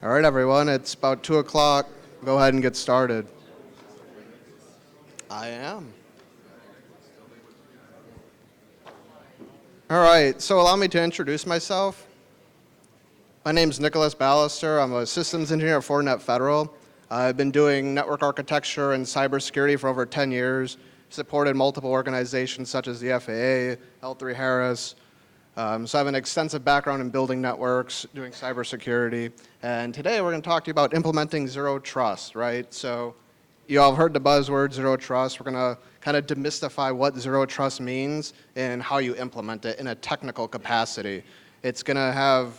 All right, everyone, it's about 2 o'clock. Go ahead and get started. I am. All right, so allow me to introduce myself. My name is Nicholas Ballister. I'm a systems engineer at Fortinet Federal. I've been doing network architecture and cybersecurity for over 10 years, supported multiple organizations such as the FAA, L3 Harris. So I have an extensive background in building networks, doing cybersecurity. And today we're going to talk to you about implementing zero trust, right? So you all have heard the buzzword zero trust. We're going to kind of demystify what zero trust means and how you implement it in a technical capacity. It's going to have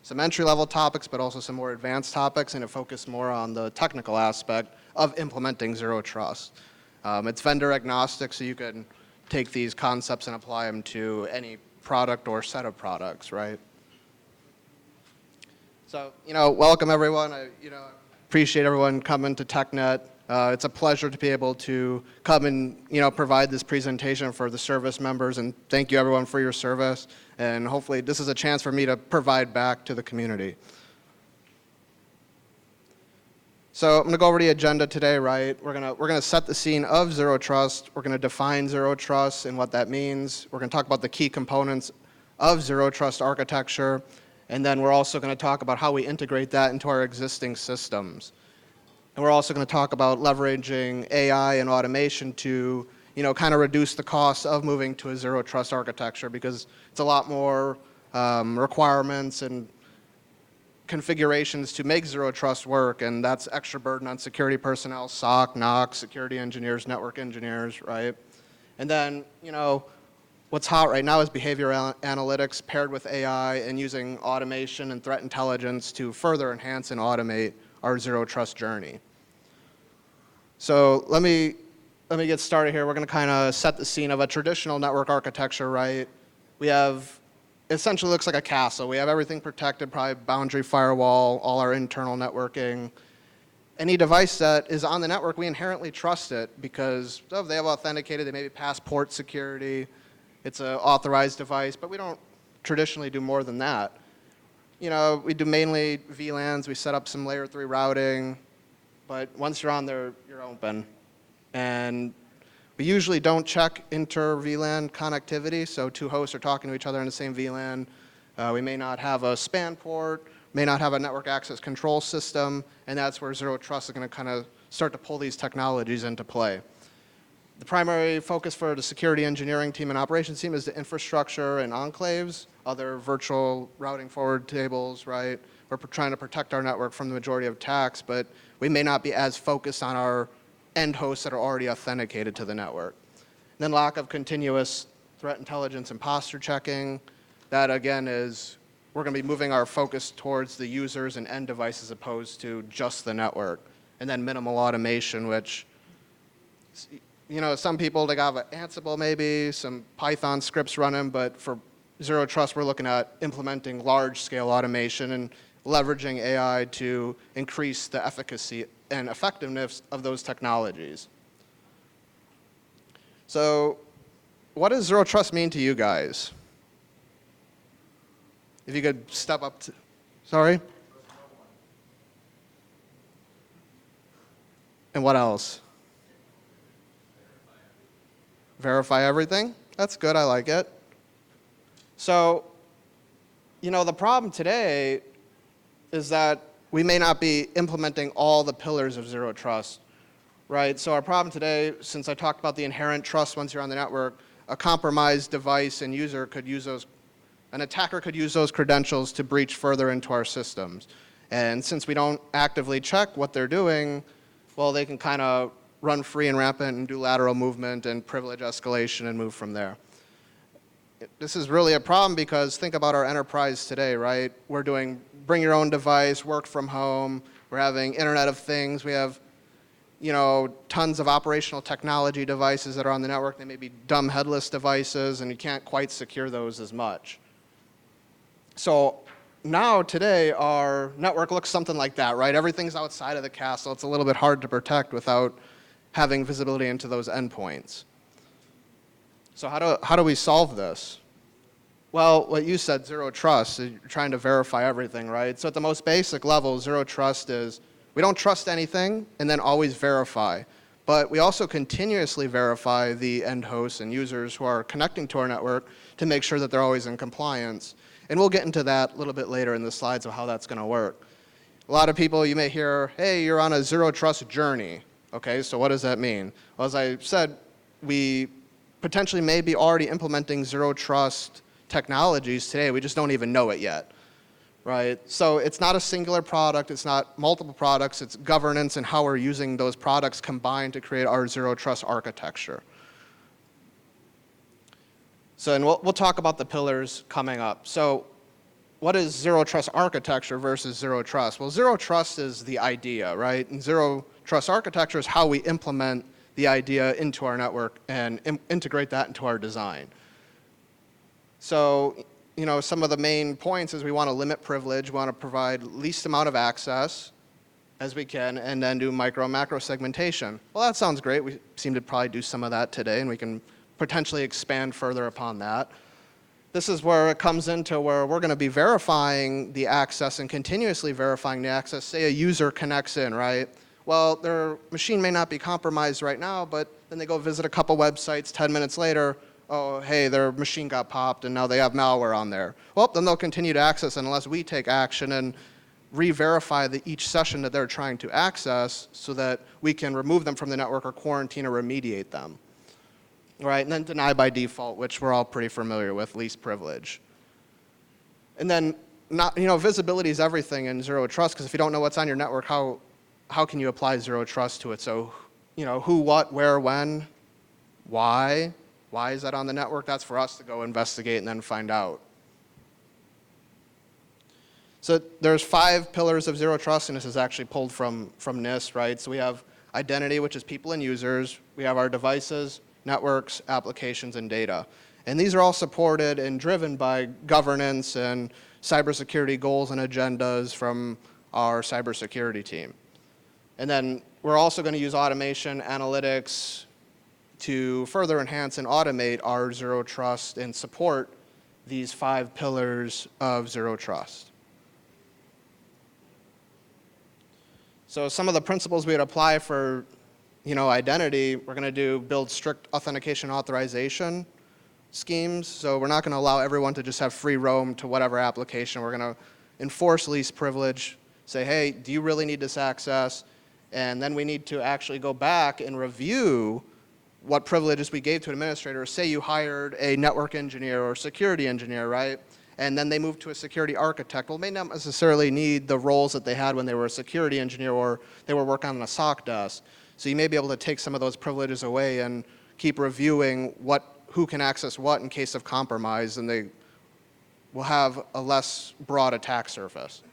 some entry-level topics, but also some more advanced topics, and it focus more on the technical aspect of implementing zero trust. It's vendor agnostic, so you can take these concepts and apply them to any product or set of products, right? So, welcome everyone. I appreciate everyone coming to TechNet. It's a pleasure to be able to come and, provide this presentation for the service members, and thank you everyone for your service. And hopefully this is a chance for me to provide back to the community. So I'm going to go over the agenda today, right? We're going to set the scene of zero trust. We're going to define zero trust and what that means. We're going to talk about the key components of zero trust architecture. And then we're also going to talk about how we integrate that into our existing systems. And we're also going to talk about leveraging AI and automation to, kind of reduce the cost of moving to a zero trust architecture, because it's a lot more requirements and configurations to make zero trust work, and that's extra burden on security personnel, SOC, NOC, security engineers, network engineers, right? And then, what's hot right now is behavioral analytics paired with AI and using automation and threat intelligence to further enhance and automate our zero trust journey. So let me get started here. We're going to kind of set the scene of a traditional network architecture, right? We have essentially looks like a castle. We have everything protected, probably boundary firewall, all our internal networking. Any device that is on the network, we inherently trust it because they have authenticated, they maybe pass port security, it's an authorized device, but we don't traditionally do more than that. We do mainly VLANs, we set up some layer 3 routing, but once you're on there, you're open. And we usually don't check inter-VLAN connectivity, so two hosts are talking to each other in the same VLAN. We may not have a span port, may not have a network access control system, and that's where zero trust is going to kind of start to pull these technologies into play. The primary focus for the security engineering team and operations team is the infrastructure and enclaves, other virtual routing forward tables, right? We're trying to protect our network from the majority of attacks, but we may not be as focused on our end hosts that are already authenticated to the network. And then lack of continuous threat intelligence and posture checking. That again is, we're going to be moving our focus towards the users and end devices opposed to just the network. And then minimal automation, which, some people, they got Ansible maybe, some Python scripts running, but for zero trust, we're looking at implementing large scale automation and leveraging AI to increase the efficacy and effectiveness of those technologies. So what does zero trust mean to you guys? If you could step up to, sorry? And what else? Verify everything? That's good, I like it. So, the problem today is that we may not be implementing all the pillars of zero trust, right? So our problem today, since I talked about the inherent trust once you're on the network, a compromised device and user could use those, an attacker could use those credentials to breach further into our systems. And since we don't actively check what they're doing, well, they can kind of run free and rampant and do lateral movement and privilege escalation and move from there. This is really a problem because think about our enterprise today, right? We're doing bring your own device, work from home. We're having Internet of Things. We have, tons of operational technology devices that are on the network. They may be dumb headless devices, and you can't quite secure those as much. So now today, our network looks something like that, right? Everything's outside of the castle. It's a little bit hard to protect without having visibility into those endpoints. So how do we solve this? Well, what you said, zero trust, you're trying to verify everything, right? So at the most basic level, zero trust is we don't trust anything and then always verify. But we also continuously verify the end hosts and users who are connecting to our network to make sure that they're always in compliance. And we'll get into that a little bit later in the slides of how that's going to work. A lot of people, you may hear, hey, you're on a zero trust journey. Okay, so what does that mean? Well, as I said, we potentially may be already implementing zero trust technologies today. We just don't even know it yet, right? So it's not a singular product. It's not multiple products. It's governance and how we're using those products combined to create our zero trust architecture. So, and we'll talk about the pillars coming up. So what is zero trust architecture versus zero trust? Well, zero trust is the idea, right? And zero trust architecture is how we implement the idea into our network and integrate that into our design. So, some of the main points is we want to limit privilege, we want to provide least amount of access as we can, and then do micro and macro segmentation. Well, that sounds great. We seem to probably do some of that today, and we can potentially expand further upon that. This is where it comes into where we're going to be verifying the access and continuously verifying the access. Say a user connects in, right? Well, their machine may not be compromised right now, but then they go visit a couple websites 10 minutes later. Oh, hey, their machine got popped and now they have malware on there. Well, then they'll continue to access unless we take action and re-verify each session that they're trying to access so that we can remove them from the network or quarantine or remediate them. Right, and then deny by default, which we're all pretty familiar with, least privilege. And then, visibility is everything in zero trust, because if you don't know what's on your network, how can you apply zero trust to it? So, who, what, where, when, why? Why is that on the network? That's for us to go investigate and then find out. So there's 5 pillars of zero trust, and this is actually pulled from NIST, right? So we have identity, which is people and users. We have our devices, networks, applications, and data. And these are all supported and driven by governance and cybersecurity goals and agendas from our cybersecurity team. And then we're also going to use automation, analytics, to further enhance and automate our zero trust and support these 5 pillars of zero trust. So some of the principles we would apply for identity, we're going to build strict authentication authorization schemes. So we're not going to allow everyone to just have free roam to whatever application. We're going to enforce least privilege, say, hey, do you really need this access? And then we need to actually go back and review what privileges we gave to an administrator. Say you hired a network engineer or security engineer, right? And then they moved to a security architect. Well, may not necessarily need the roles that they had when they were a security engineer or they were working on a SOC desk. So you may be able to take some of those privileges away and keep reviewing who can access what in case of compromise, and they will have a less broad attack surface.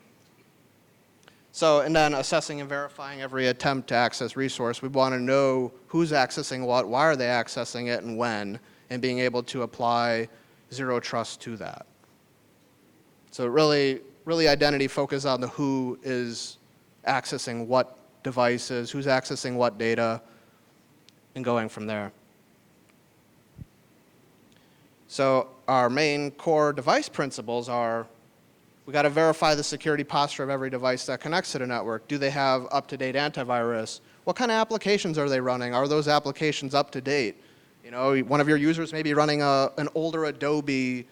So, and then assessing and verifying every attempt to access resource. We want to know who's accessing what, why are they accessing it, and when, and being able to apply zero trust to that. So really identity focus on the who is accessing what devices, who's accessing what data, and going from there. So our main core device principles are, we got to verify the security posture of every device that connects to the network. Do they have up-to-date antivirus? What kind of applications are they running? Are those applications up to date? One of your users may be running an older Adobe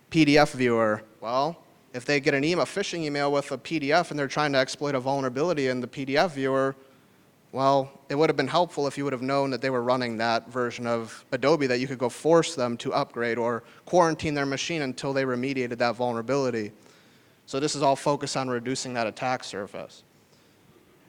PDF viewer. Well, if they get a phishing email with a PDF and they're trying to exploit a vulnerability in the PDF viewer, well, it would have been helpful if you would have known that they were running that version of Adobe, that you could go force them to upgrade or quarantine their machine until they remediated that vulnerability. So this is all focused on reducing that attack surface.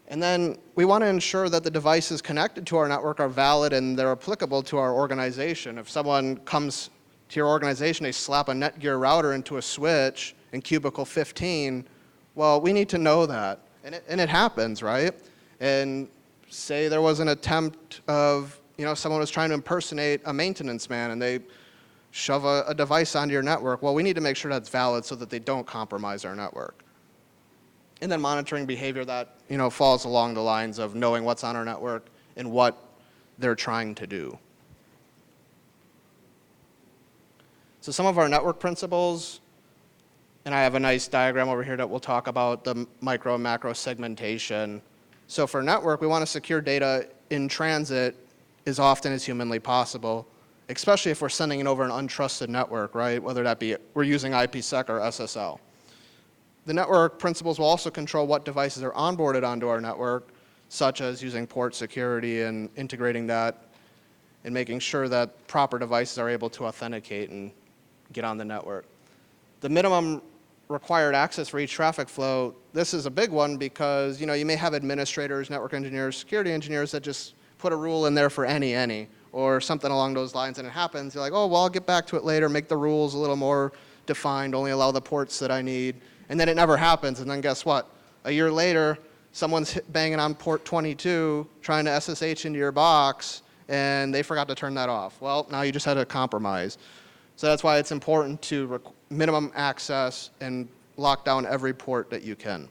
And then we want to ensure that the devices connected to our network are valid and they're applicable to our organization. If someone comes to your organization, they slap a Netgear router into a switch in cubicle 15, well, we need to know that. And it happens, right? And say there was an attempt of, someone was trying to impersonate a maintenance man and they shove a device onto your network. Well, we need to make sure that's valid so that they don't compromise our network. And then monitoring behavior that, falls along the lines of knowing what's on our network and what they're trying to do. So some of our network principles, and I have a nice diagram over here that we'll talk about the micro and macro segmentation. So for network, we want to secure data in transit as often as humanly possible, especially if we're sending it over an untrusted network, right? Whether that be we're using IPsec or SSL. The network principles will also control what devices are onboarded onto our network, such as using port security and integrating that and making sure that proper devices are able to authenticate and get on the network. The minimum required access for each traffic flow, this is a big one because you may have administrators, network engineers, security engineers that just put a rule in there for any, or something along those lines, and it happens. You're like, oh, well, I'll get back to it later, make the rules a little more defined, only allow the ports that I need, and then it never happens, and then guess what? A year later, someone's banging on port 22, trying to SSH into your box, and they forgot to turn that off. Well, now you just had a compromise. So that's why it's important to minimum access and lock down every port that you can.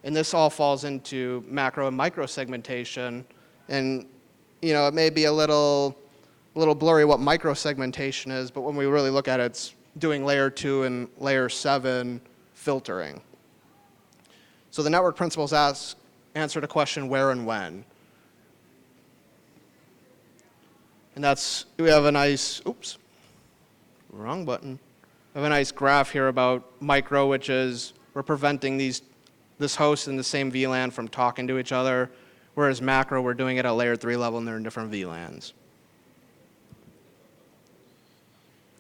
And this all falls into macro and micro segmentation. And it may be a little blurry what micro segmentation is, but when we really look at it, it's doing layer 2 and layer 7 filtering. So the network principles answer the question where and when. And we have a nice, oops, wrong button. We have a nice graph here about micro, which is we're preventing this host and the same VLAN from talking to each other, whereas macro, we're doing it at layer 3 level and they're in different VLANs.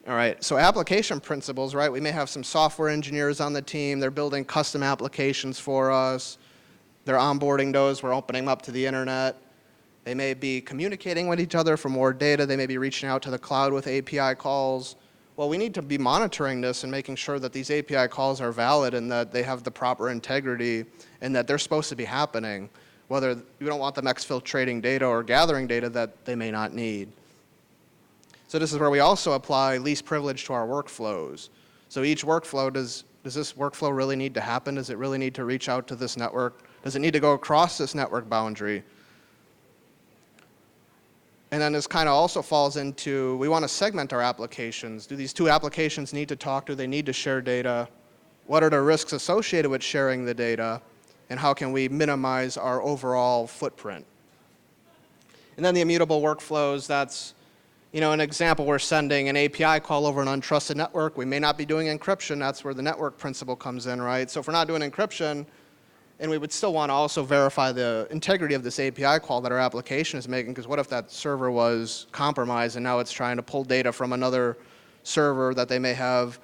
All right, so application principles, right? We may have some software engineers on the team. They're building custom applications for us. They're onboarding those. We're opening them up to the internet. They may be communicating with each other for more data. They may be reaching out to the cloud with API calls. Well, we need to be monitoring this and making sure that these API calls are valid and that they have the proper integrity and that they're supposed to be happening, whether we don't want them exfiltrating data or gathering data that they may not need. So this is where we also apply least privilege to our workflows. So each workflow, does this workflow really need to happen? Does it really need to reach out to this network? Does it need to go across this network boundary? And then this kind of also falls into, we want to segment our applications. Do these two applications need to talk? Do they need to share data? What are the risks associated with sharing the data? And how can we minimize our overall footprint? And then the immutable workflows, that's an example, we're sending an API call over an untrusted network. We may not be doing encryption. That's where the network principle comes in, right? So if we're not doing encryption, and we would still want to also verify the integrity of this API call that our application is making, because what if that server was compromised and now it's trying to pull data from another server that they may have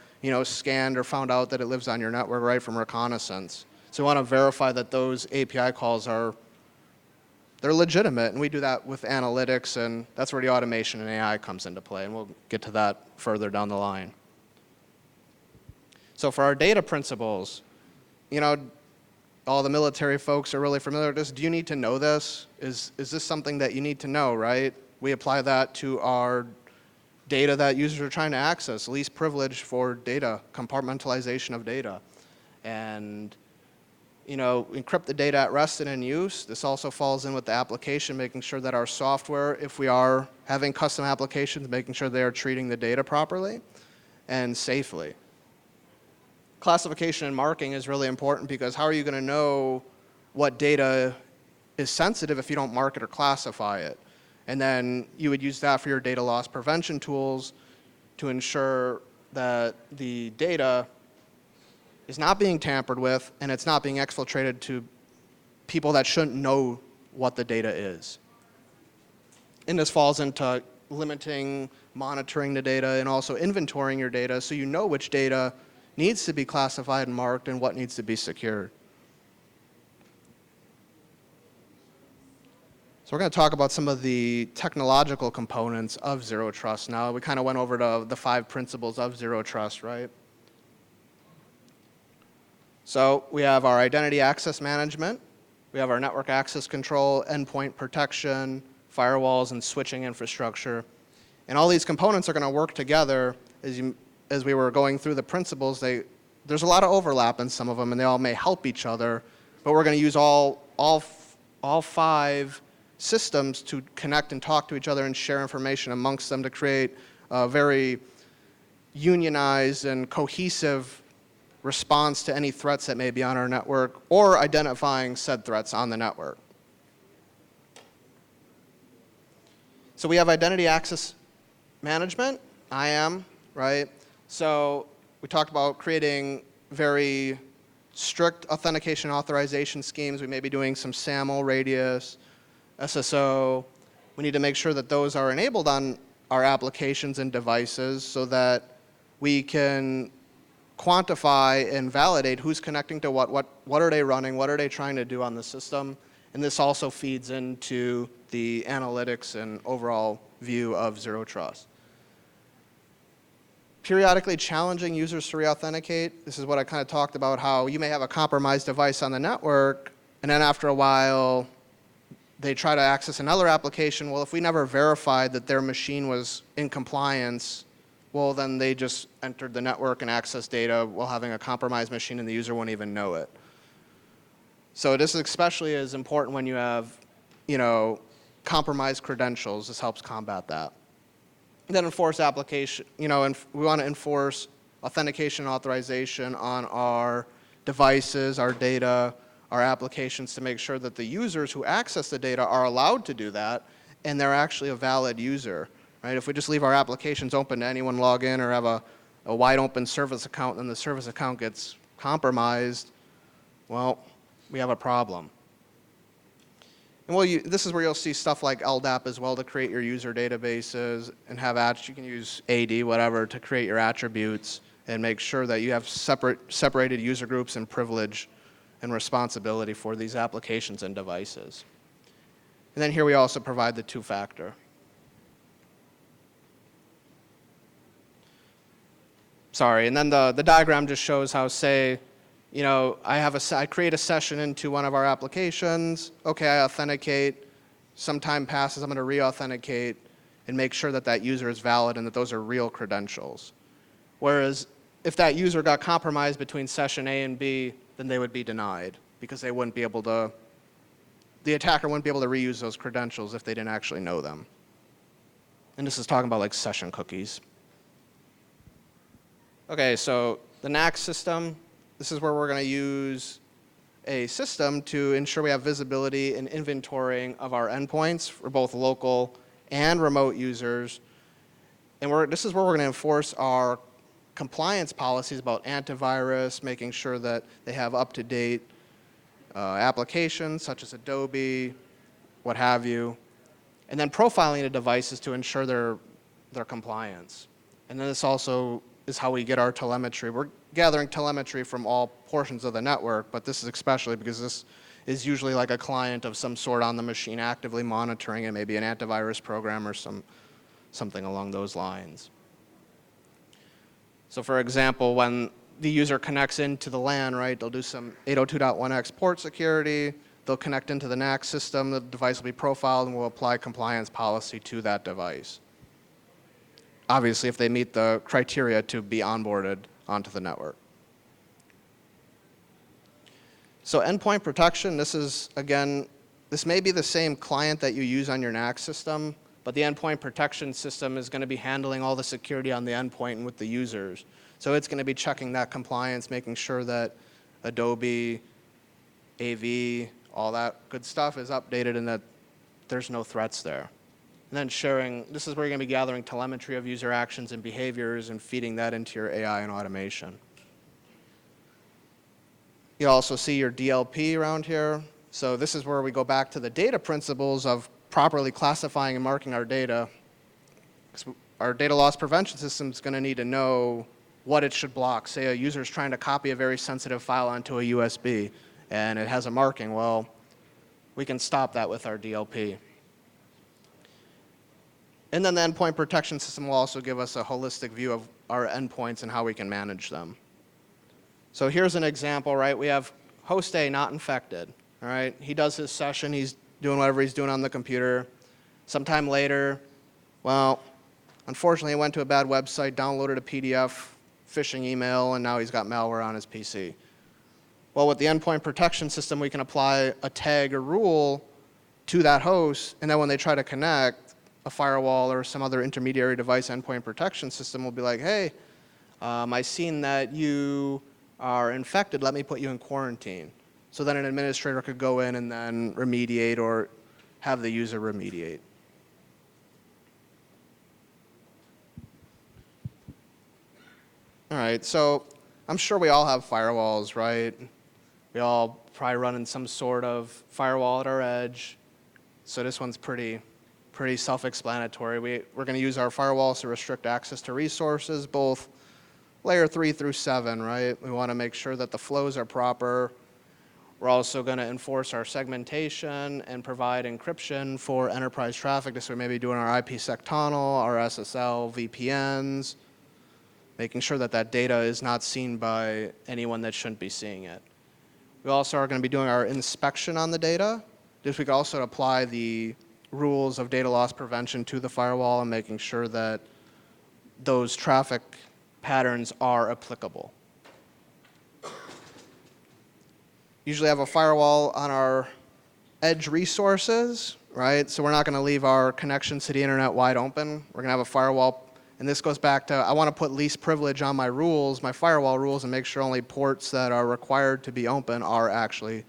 scanned or found out that it lives on your network, right, from reconnaissance. So we want to verify that those API calls they're legitimate, and we do that with analytics, and that's where the automation and AI comes into play, and we'll get to that further down the line. So for our data principles, all the military folks are really familiar with this. Do you need to know this? Is this something that you need to know, right? We apply that to our data that users are trying to access, least privilege for data, compartmentalization of data. And encrypt the data at rest and in use. This also falls in with the application, making sure that our software, if we are having custom applications, making sure they are treating the data properly and safely. Classification and marking is really important because how are you going to know what data is sensitive if you don't mark it or classify it? And then you would use that for your data loss prevention tools to ensure that the data is not being tampered with and it's not being exfiltrated to people that shouldn't know what the data is. And this falls into limiting, monitoring the data, and also inventorying your data so you know which data needs to be classified and marked and what needs to be secured. So we're going to talk about some of the technological components of Zero Trust now. We kind of went over the 5 principles of Zero Trust, right? So we have our identity access management, we have our network access control, endpoint protection, firewalls, and switching infrastructure. And all these components are going to work together. As we were going through the principles, there's a lot of overlap in some of them, and they all may help each other. But we're going to use all 5 systems to connect and talk to each other and share information amongst them to create a very unionized and cohesive response to any threats that may be on our network, or identifying said threats on the network. So we have identity access management, IAM, right? So we talked about creating very strict authentication authorization schemes. We may be doing some SAML, radius, SSO. We need to make sure that those are enabled on our applications and devices so that we can quantify and validate who's connecting to what are they running, what are they trying to do on the system. And this also feeds into the analytics and overall view of Zero Trust. Periodically challenging users to re-authenticate. This is what I kind of talked about, how you may have a compromised device on the network, and then after a while, they try to access another application. Well, if we never verified that their machine was in compliance, well, then they just entered the network and accessed data while having a compromised machine, and the user won't even know it. So this especially is important when you have, compromised credentials. This helps combat that. And then enforce application, and we want to enforce authentication and authorization on our devices, our data, our applications to make sure that the users who access the data are allowed to do that and they're actually a valid user. Right? If we just leave our applications open to anyone log in or have a wide open service account and the service account gets compromised, well, we have a problem. And this is where you'll see stuff like LDAP as well to create your user databases and have you can use AD, whatever, to create your attributes and make sure that you have separated user groups and privilege and responsibility for these applications and devices. And then here we also provide the two-factor. Sorry, and then the diagram just shows how, say, I create a session into one of our applications. Okay, I authenticate. Some time passes, I'm going to re-authenticate and make sure that that user is valid and that those are real credentials. Whereas if that user got compromised between session A and B, then they would be denied because they wouldn't be able to, the attacker wouldn't be able to reuse those credentials if they didn't actually know them. And this is talking about like session cookies. Okay, so the NAC system, this is where we're going to use a system to ensure we have visibility and inventorying of our endpoints for both local and remote users. And this is where we're going to enforce our compliance policies about antivirus, making sure that they have up-to-date applications such as Adobe, what have you, and then profiling the devices to ensure their compliance. And then this also is how we get our telemetry. We're gathering telemetry from all portions of the network, but this is especially because this is usually like a client of some sort on the machine actively monitoring it, maybe an antivirus program or something along those lines. So for example, when the user connects into the LAN, right, they'll do some 802.1x port security, they'll connect into the NAC system, the device will be profiled, and we'll apply compliance policy to that device. Obviously, if they meet the criteria to be onboarded onto the network. So endpoint protection, this is, again, this may be the same client that you use on your NAC system, but the endpoint protection system is going to be handling all the security on the endpoint and with the users. So it's going to be checking that compliance, making sure that Adobe, AV, all that good stuff is updated and that there's no threats there. And then sharing, this is where you're going to be gathering telemetry of user actions and behaviors and feeding that into your AI and automation. You also see your DLP around here. So this is where we go back to the data principles of properly classifying and marking our data. Our data loss prevention system is going to need to know what it should block. Say a user is trying to copy a very sensitive file onto a USB and it has a marking. Well, we can stop that with our DLP. And then the endpoint protection system will also give us a holistic view of our endpoints and how we can manage them. So here's an example, right? We have host A not infected, all right? He does his session, he's doing whatever he's doing on the computer. Sometime later, well, unfortunately he went to a bad website, downloaded a PDF, phishing email, and now he's got malware on his PC. Well, with the endpoint protection system, we can apply a tag or rule to that host, and then when they try to connect, a firewall or some other intermediary device endpoint protection system will be like, hey, I seen that you are infected, let me put you in quarantine. So then an administrator could go in and then remediate or have the user remediate. All right, so I'm sure we all have firewalls, right? We all probably run in some sort of firewall at our edge. So this one's pretty self-explanatory. We're going to use our firewalls to restrict access to resources, both layer 3 through 7, right? We want to make sure that the flows are proper. We're also going to enforce our segmentation and provide encryption for enterprise traffic. This we may be doing our IPsec tunnel, our SSL, VPNs, making sure that that data is not seen by anyone that shouldn't be seeing it. We also are going to be doing our inspection on the data. This we could also apply the rules of data loss prevention to the firewall and making sure that those traffic patterns are applicable. Usually have a firewall on our edge resources, right? So we're not going to leave our connections to the internet wide open. We're going to have a firewall. And this goes back to, I want to put least privilege on my rules, my firewall rules, and make sure only ports that are required to be open are actually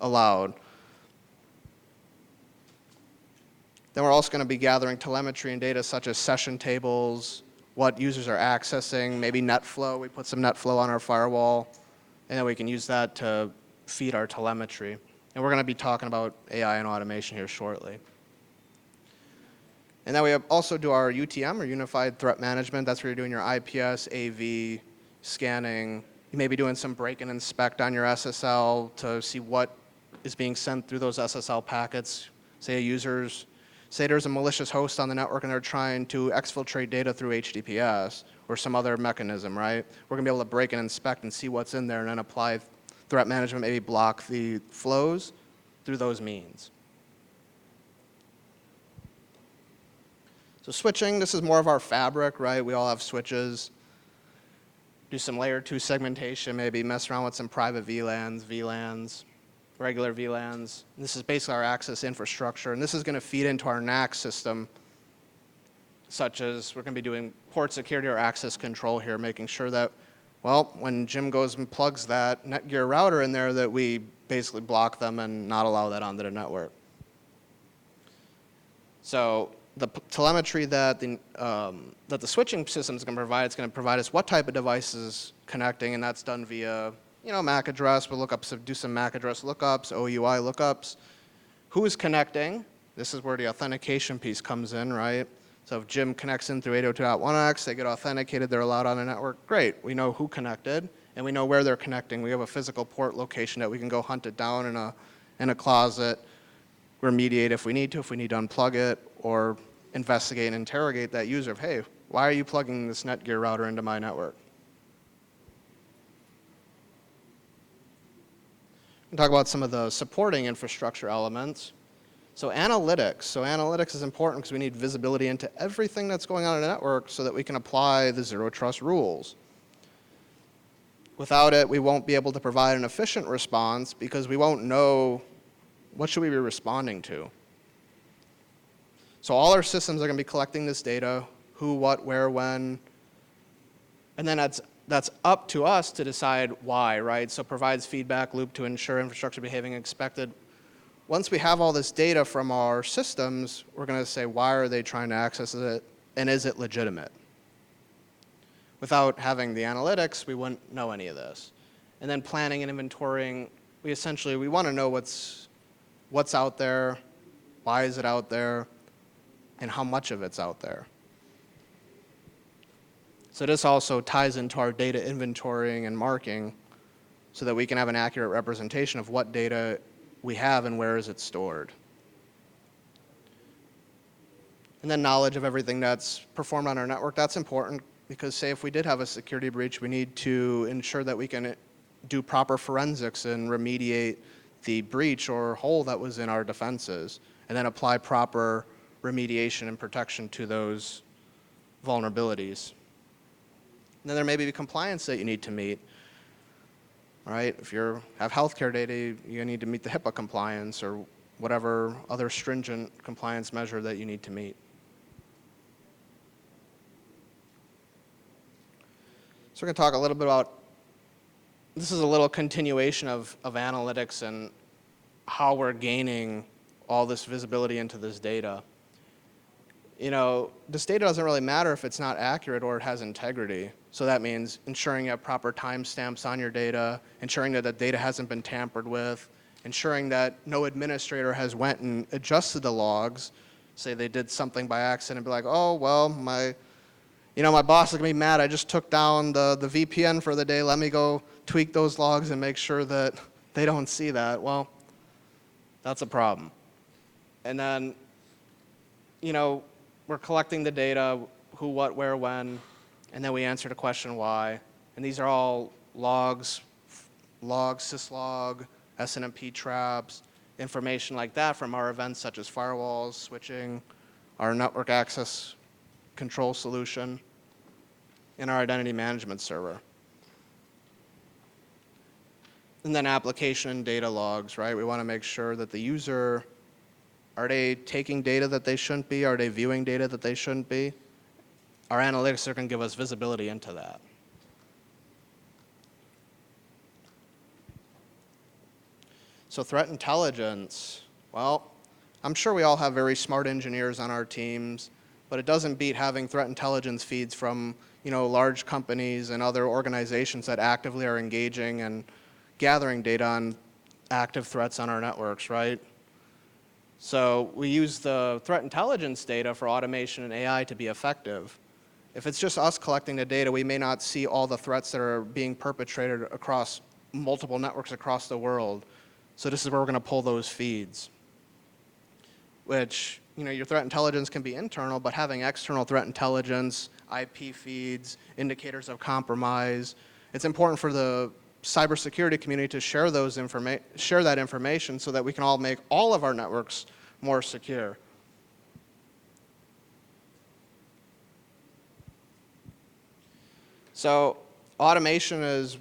allowed. Then we're also going to be gathering telemetry and data such as session tables, what users are accessing, maybe NetFlow. We put some NetFlow on our firewall, and then we can use that to feed our telemetry. And we're going to be talking about AI and automation here shortly. And then we also do our UTM, or Unified Threat Management. That's where you're doing your IPS, AV, scanning. You may be doing some break and inspect on your SSL to see what is being sent through those SSL packets. Say there's a malicious host on the network and they're trying to exfiltrate data through HTTPS or some other mechanism, right? We're going to be able to break and inspect and see what's in there and then apply threat management, maybe block the flows through those means. So switching, this is more of our fabric, right? We all have switches. Do some layer 2 segmentation, maybe mess around with some private VLANs, regular VLANs. And this is basically our access infrastructure, and this is going to feed into our NAC system, such as we're going to be doing port security or access control here, making sure that, well, when Jim goes and plugs that Netgear router in there, that we basically block them and not allow that onto the network. So the telemetry that the switching system is going to provide, it's going to provide us what type of devices connecting, and that's done via, MAC address. We'll do some MAC address lookups, OUI lookups. Who is connecting? This is where the authentication piece comes in, right? So if Jim connects in through 802.1x, they get authenticated, they're allowed on the network. Great, we know who connected, and we know where they're connecting. We have a physical port location that we can go hunt it down in a closet, remediate if we need to unplug it, or investigate and interrogate that user of, hey, why are you plugging this Netgear router into my network? We'll talk about some of the supporting infrastructure elements. So analytics is important because we need visibility into everything that's going on in a network so that we can apply the zero trust rules. Without it, we won't be able to provide an efficient response because we won't know what should we be responding to. So all our systems are going to be collecting this data, who, what, where, when, and then that's up to us to decide why, right? So provides feedback loop to ensure infrastructure behaving expected. Once we have all this data from our systems, we're going to say, why are they trying to access it, and is it legitimate? Without having the analytics, we wouldn't know any of this. And then planning and inventorying, we want to know what's out there, why is it out there, and how much of it's out there. So this also ties into our data inventorying and marking so that we can have an accurate representation of what data we have and where is it stored. And then knowledge of everything that's performed on our network, that's important because say if we did have a security breach, we need to ensure that we can do proper forensics and remediate the breach or hole that was in our defenses, and then apply proper remediation and protection to those vulnerabilities. And then there may be compliance that you need to meet. All right, if you have healthcare data, you need to meet the HIPAA compliance or whatever other stringent compliance measure that you need to meet. So we're going to talk a little bit about, this is a little continuation of analytics and how we're gaining all this visibility into this data. You know, this data doesn't really matter if it's not accurate or it has integrity. So that means ensuring you have proper timestamps on your data, ensuring that the data hasn't been tampered with, ensuring that no administrator has went and adjusted the logs. Say they did something by accident and be like, oh, well, my boss is gonna be mad. I just took down the VPN for the day. Let me go tweak those logs and make sure that they don't see that. Well, that's a problem. And then, we're collecting the data, who, what, where, when, and then we answer the question why. And these are all logs, syslog, SNMP traps, information like that from our events such as firewalls, switching, our network access control solution, and our identity management server. And then application and data logs, right? We want to make sure that the user, are they taking data that they shouldn't be? Are they viewing data that they shouldn't be? Our analytics are going to give us visibility into that. So threat intelligence, well, I'm sure we all have very smart engineers on our teams, but it doesn't beat having threat intelligence feeds from large companies and other organizations that actively are engaging and gathering data on active threats on our networks, right? So we use the threat intelligence data for automation and AI to be effective. If it's just us collecting the data, we may not see all the threats that are being perpetrated across multiple networks across the world. So this is where we're going to pull those feeds, which, your threat intelligence can be internal, but having external threat intelligence, IP feeds, indicators of compromise, it's important for the cybersecurity community to share that information so that we can all make all of our networks more secure. So automation is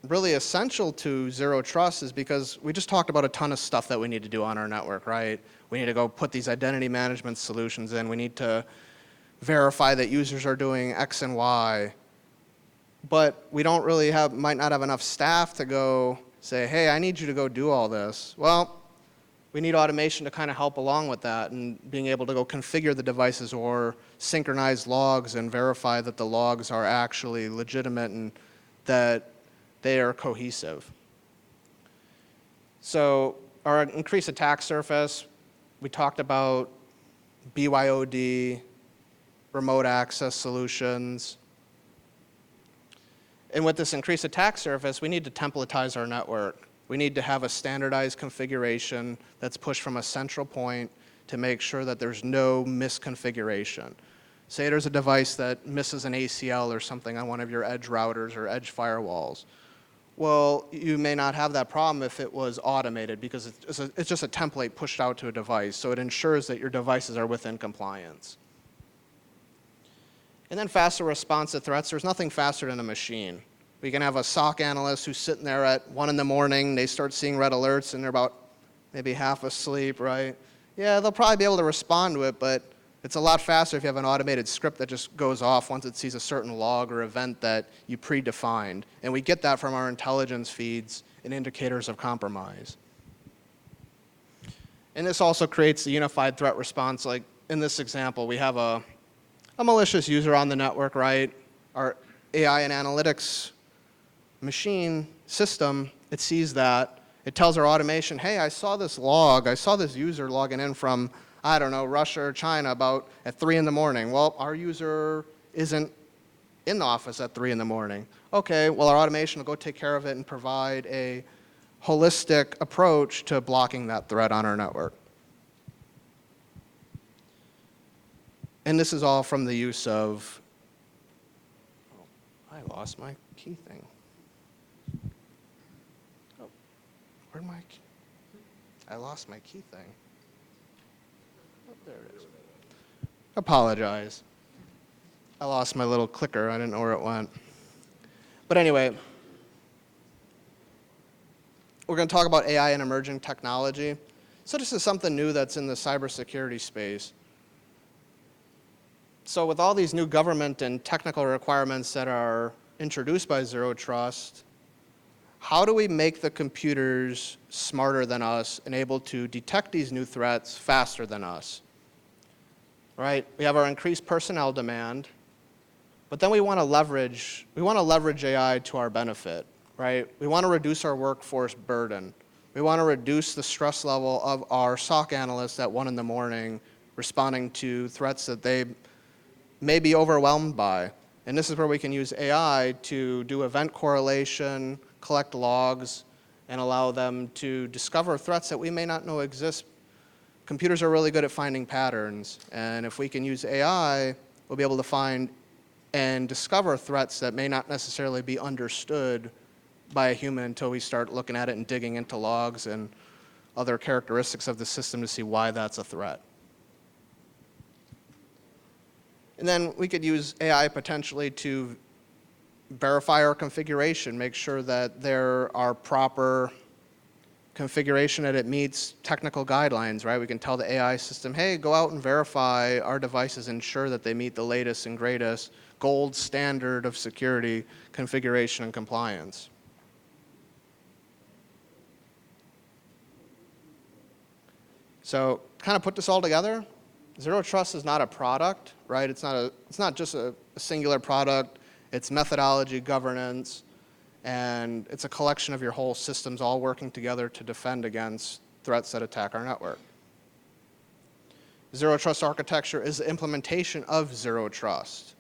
really essential to zero trust is because we just talked about a ton of stuff that we need to do on our network, right? We need to go put these identity management solutions in. We need to verify that users are doing X and Y. But we don't really might not have enough staff to go say, hey, I need you to go do all this. Well, we need automation to kind of help along with that and being able to go configure the devices or synchronize logs and verify that the logs are actually legitimate and that they are cohesive. So our increased attack surface, we talked about BYOD, remote access solutions. And with this increased attack surface, we need to templatize our network. We need to have a standardized configuration that's pushed from a central point to make sure that there's no misconfiguration. Say there's a device that misses an ACL or something on one of your edge routers or edge firewalls. Well, you may not have that problem if it was automated because it's just a template pushed out to a device. So it ensures that your devices are within compliance. And then faster response to threats. There's nothing faster than a machine. We can have a SOC analyst who's sitting there at 1 in the morning. They start seeing red alerts, and they're about maybe half asleep, right? Yeah, they'll probably be able to respond to it, but it's a lot faster if you have an automated script that just goes off once it sees a certain log or event that you predefined. And we get that from our intelligence feeds and indicators of compromise. And this also creates a unified threat response. Like in this example, we have a malicious user on the network, right? Our AI and analytics machine system, it sees that. It tells our automation, hey, I saw this log. I saw this user logging in from, I don't know, Russia or China about at 3 in the morning. Well, our user isn't in the office at 3 in the morning. Okay, well, our automation will go take care of it and provide a holistic approach to blocking that threat on our network. And this is all from the use of, oh, I lost my key thing. Oh, where'd my key? I lost my key thing. Oh, there it is. Apologize. I lost my little clicker. I didn't know where it went. But anyway, we're going to talk about AI and emerging technology. So this is something new that's in the cybersecurity space. So with all these new government and technical requirements that are introduced by Zero Trust, how do we make the computers smarter than us and able to detect these new threats faster than us? Right? We have our increased personnel demand, but then we want to leverage AI to our benefit, right? We want to reduce our workforce burden. We want to reduce the stress level of our SOC analysts at 1 in the morning responding to threats that they may be overwhelmed by. And this is where we can use AI to do event correlation, collect logs, and allow them to discover threats that we may not know exist. Computers are really good at finding patterns, and if we can use AI, we'll be able to find and discover threats that may not necessarily be understood by a human until we start looking at it and digging into logs and other characteristics of the system to see why that's a threat. And then we could use AI potentially to verify our configuration, make sure that there are proper configuration, that it meets technical guidelines, right? We can tell the AI system, hey, go out and verify our devices, ensure that they meet the latest and greatest gold standard of security, configuration, and compliance. So kind of put this all together, Zero Trust is not a product, right? It's not just a singular product. It's methodology, governance, and it's a collection of your whole systems all working together to defend against threats that attack our network. Zero Trust architecture is the implementation of Zero Trust.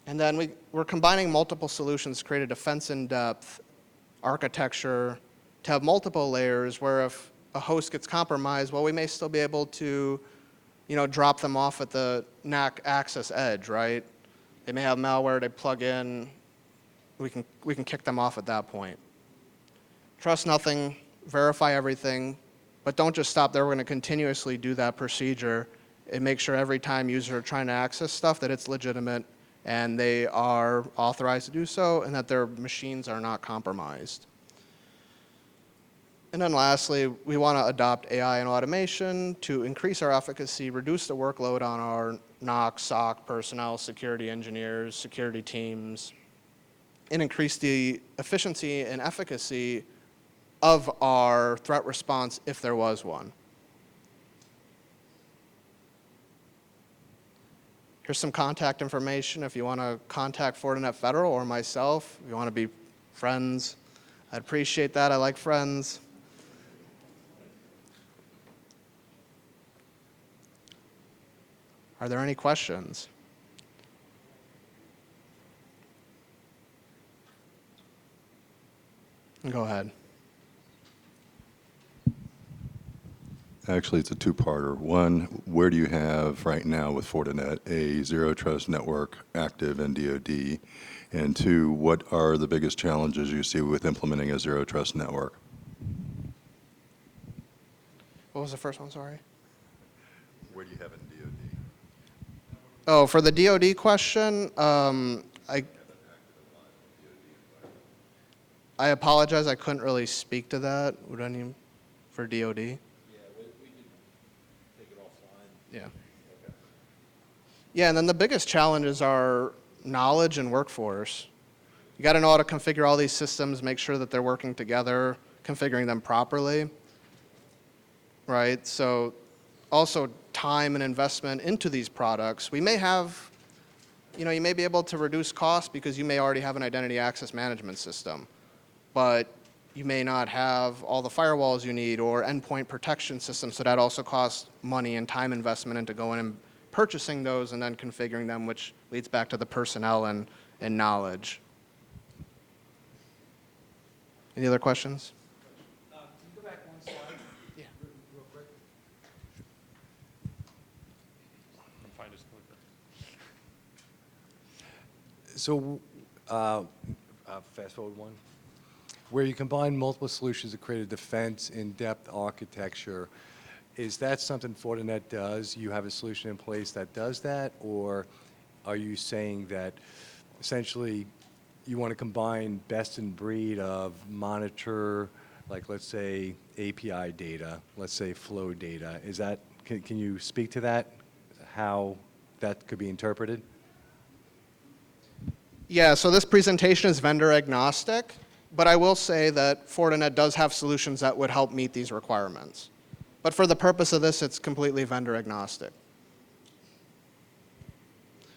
And then we're combining multiple solutions to create a defense-in-depth architecture to have multiple layers where if a host gets compromised, well, we may still be able to drop them off at the NAC access edge, right? They may have malware, they plug in, we can kick them off at that point. Trust nothing, verify everything, but don't just stop there. We're going to continuously do that procedure and make sure every time users are trying to access stuff that it's legitimate and they are authorized to do so and that their machines are not compromised. And then lastly, we want to adopt AI and automation to increase our efficacy, reduce the workload on our NOC, SOC personnel, security engineers, security teams, and increase the efficiency and efficacy of our threat response if there was one. Here's some contact information if you want to contact Fortinet Federal or myself. If you want to be friends, I'd appreciate that. I like friends. Are there any questions? Go ahead. Actually, it's a two-parter. One, where do you have right now with Fortinet a Zero Trust network active in DoD? And two, what are the biggest challenges you see with implementing a Zero Trust network? What was the first one, sorry? Where do you have it in DoD? Oh, for the DoD question, I apologize, I couldn't really speak to that. Would any for DoD? Yeah, we can take it offline. Yeah. Okay. Yeah, and then the biggest challenges are knowledge and workforce. You got to know how to configure all these systems, make sure that they're working together, configuring them properly, right? So also time and investment into these products. We may have, you may be able to reduce costs because you may already have an identity access management system, but you may not have all the firewalls you need or endpoint protection systems, so that also costs money and time investment into going and purchasing those and then configuring them, which leads back to the personnel and knowledge. Any other questions? Can you go back one slide? Yeah. Real quick. I'm fine, just click that. So, fast forward one. Where you combine multiple solutions to create a defense in-depth architecture, is that something Fortinet does? You have a solution in place that does that? Or are you saying that essentially you want to combine best in breed of monitor, like let's say API data, let's say flow data? Is that, can you speak to that, how that could be interpreted? Yeah, so this presentation is vendor agnostic, but I will say that Fortinet does have solutions that would help meet these requirements. But for the purpose of this, it's completely vendor agnostic.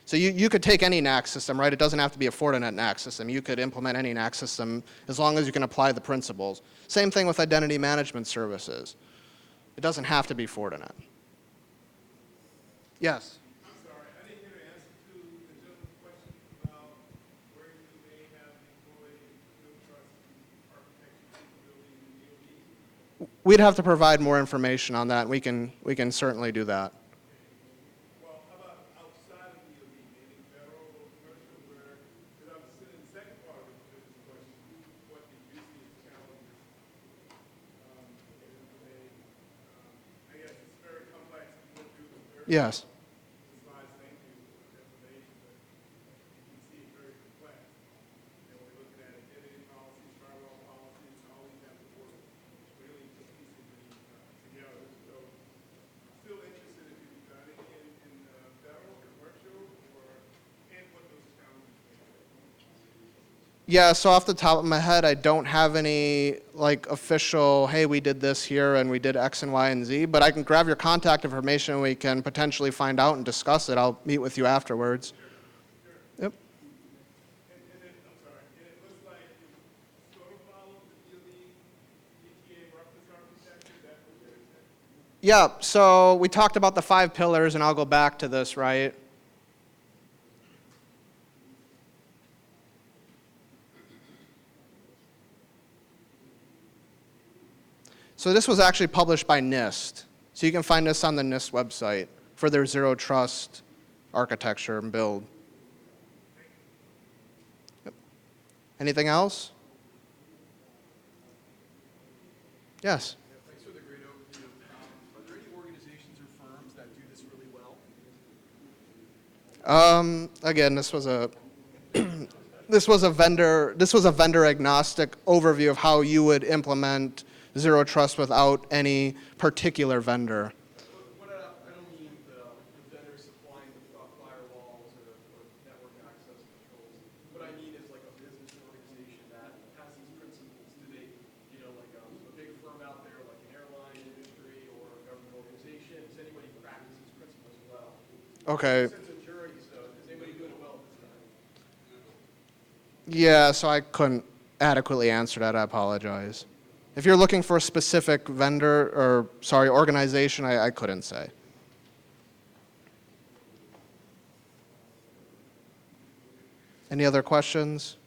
So you could take any NAC system, right? It doesn't have to be a Fortinet NAC system. You could implement any NAC system as long as you can apply the principles. Same thing with identity management services. It doesn't have to be Fortinet. Yes? I'm sorry, I didn't hear the answer to the gentleman's question about where you may have deployed zero trust architecture capabilities in DoD. We'd have to provide more information on that. We can certainly do that. Well, how about outside of DoD, maybe federal or commercial, where, because I was sitting in the second part of the gentleman's question, what do you see as challenges in implementing, I guess it's very complex, you went through the very Yes. slides, thank you for the information, but you can see it's very complex. And we're looking at identity policies, firewall policies, all these have to work really cohesively together. So I'm still interested if you've done it in federal, commercial, or, and what those challenges may be. Yeah, so off the top of my head, I don't have any like official, hey, we did this here and we did X and Y and Z, but I can grab your contact information and we can potentially find out and discuss it. I'll meet with you afterwards. Yep. And then, I'm sorry, and it looks like you sort of follow the DoD ETA reference architecture, is that what you're saying? Yeah, so we talked about the 5 pillars, and I'll go back to this, right? So this was actually published by NIST. So you can find this on the NIST website for their zero trust architecture and build. Yep. Anything else? Yes. Thanks for the great overview. Are there any organizations or firms that do this really well? Again, this was a this was a vendor agnostic overview of how you would implement zero trust without any particular vendor. I don't mean the vendors supplying the firewalls or network access controls. What I mean is like a business organization that has these principles. Do they, like a big firm out there, like an airline industry or a government organization, does anybody practice these principles well? Okay. Sense of juries, though, is anybody doing it well at this time? Yeah, so I couldn't adequately answer that. I apologize. If you're looking for a specific organization, I couldn't say. Any other questions?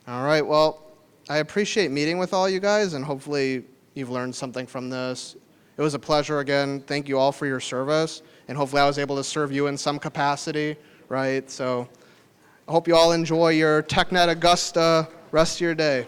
All right, well, I appreciate meeting with all you guys, and hopefully you've learned something from this. It was a pleasure again. Thank you all for your service, and hopefully I was able to serve you in some capacity, right? So I hope you all enjoy your TechNet Augusta rest of your day.